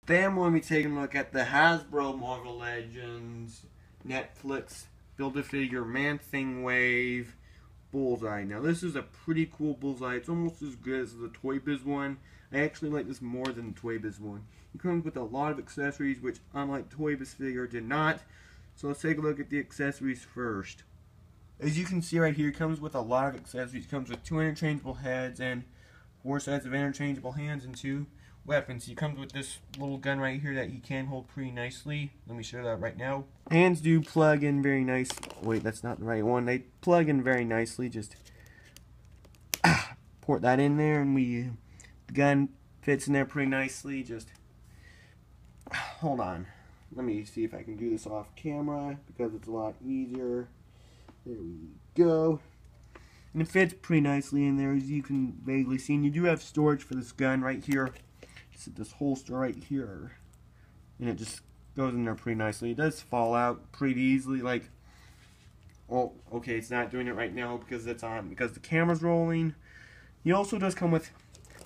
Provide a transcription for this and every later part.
Then we'll be taking a look at the Hasbro Marvel Legends Netflix Build-A-Figure Man-Thing Wave Bullseye. Now this is a pretty cool Bullseye. It's almost as good as the Toy Biz one. I actually like this more than the Toy Biz one. It comes with a lot of accessories, which unlike Toy Biz figure did not. So let's take a look at the accessories first. As you can see right here, it comes with a lot of accessories. It comes with 2 interchangeable heads and 4 sets of interchangeable hands and 2 weapons. He comes with this little gun right here that he can hold pretty nicely. Let me show that right now. Hands do plug in very nice. Wait, that's not the right one. They plug in very nicely. Just port that in there, and the gun fits in there pretty nicely. Just hold on. Let me see if I can do this off camera because it's a lot easier. There we go. And it fits pretty nicely in there, as you can vaguely see. And you do have storage for this gun right here. It's this holster right here. And it just goes in there pretty nicely. It does fall out pretty easily. Like, well, okay, it's not doing it right now because it's on, because the camera's rolling. He also does come with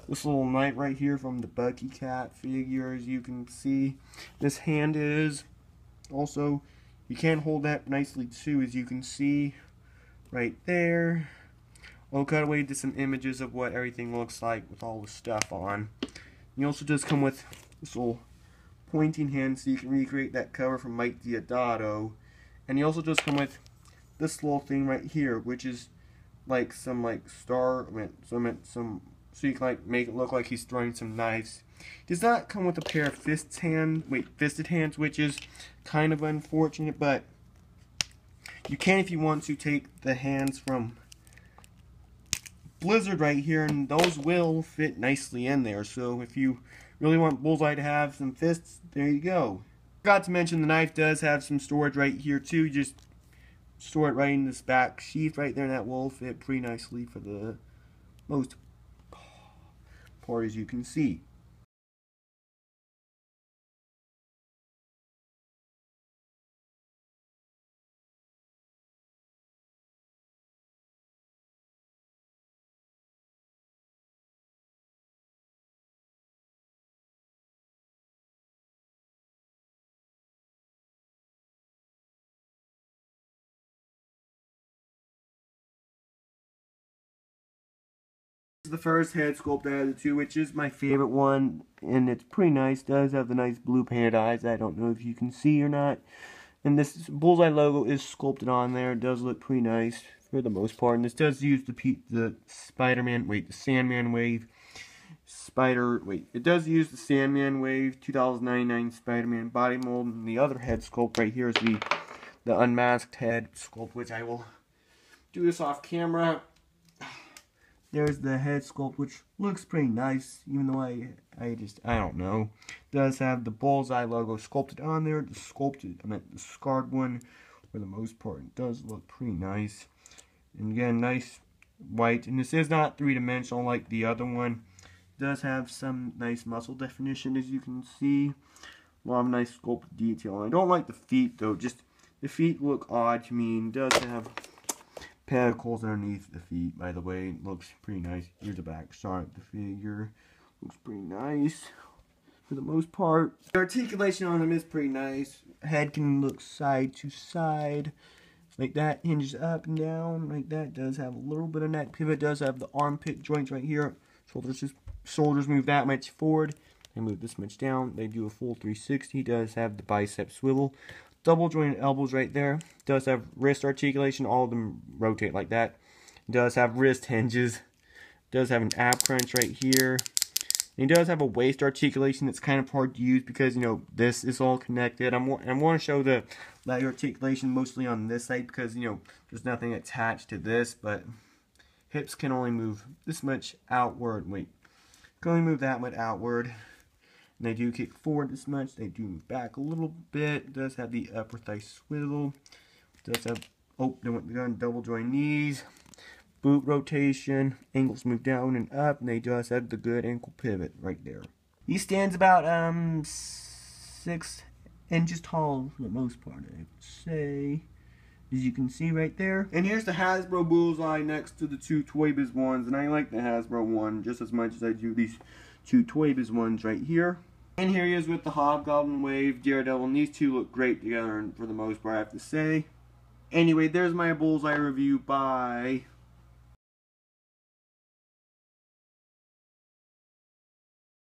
this little knight right here from the Bucky Cat figure, as you can see. This hand is also, you can hold that nicely too, as you can see right there. I'll cut away to some images of what everything looks like with all the stuff on. He also does come with this little pointing hand, so you can recreate that cover from Mike Diodato. And he also does come with this little thing right here, which is like some so you can like make it look like he's throwing some knives. He does not come with a pair of fisted hands, which is kind of unfortunate, but you can, if you want to, take the hands from Blizzard right here, and those will fit nicely in there. So if you really want Bullseye to have some fists, there you go. Forgot to mention the knife does have some storage right here too. You just store it right in this back sheath right there, and that will fit pretty nicely for the most part, as you can see. This is the first head sculpt out of the two, which is my favorite one, and it's pretty nice. It does have the nice blue painted eyes. I don't know if you can see or not. And this Bullseye logo is sculpted on there. It does look pretty nice for the most part. And this does use the Sandman Wave it does use the Sandman Wave 2099 Spider-Man body mold. And the other head sculpt right here is the unmasked head sculpt, which I will do this off camera. There's the head sculpt, which looks pretty nice, even though I don't know. It does have the Bullseye logo sculpted on there. The scarred one, for the most part, it does look pretty nice. And again, nice white. And this is not three-dimensional like the other one. It does have some nice muscle definition, as you can see. A lot of nice sculpted detail. I don't like the feet, though. Just the feet look odd to me. And it does have pedicles underneath the feet, by the way. It looks pretty nice. Here's the back shot of the figure. Looks pretty nice for the most part. The articulation on him is pretty nice. Head can look side to side. Like that, hinges up and down. Like that. Does have a little bit of neck pivot. Does have the armpit joints right here. Shoulders move that much forward. They move this much down. They do a full 360. Does have the bicep swivel. Double jointed elbows right there. Does have wrist articulation. All of them rotate like that. Does have wrist hinges. Does have an ab crunch right here. And he does have a waist articulation that's kind of hard to use because, you know, this is all connected. I want to show the leg articulation mostly on this side because, you know, there's nothing attached to this, but hips can only move this much outward. Can only move that much outward. And they do kick forward this much. They do move back a little bit. It does have the upper thigh swivel. It does have, they went the gun, double joint knees. Boot rotation. Ankles move down and up. And they does have the good ankle pivot right there. He stands about 6 inches tall for the most part, I would say. As you can see right there. And here's the Hasbro Bullseye next to the two Toy Biz ones. And I like the Hasbro one just as much as I do these two Toy Biz ones right here. And here he is with the Hobgoblin Wave, Daredevil, and these two look great together for the most part, I have to say. Anyway, there's my Bullseye review. Bye.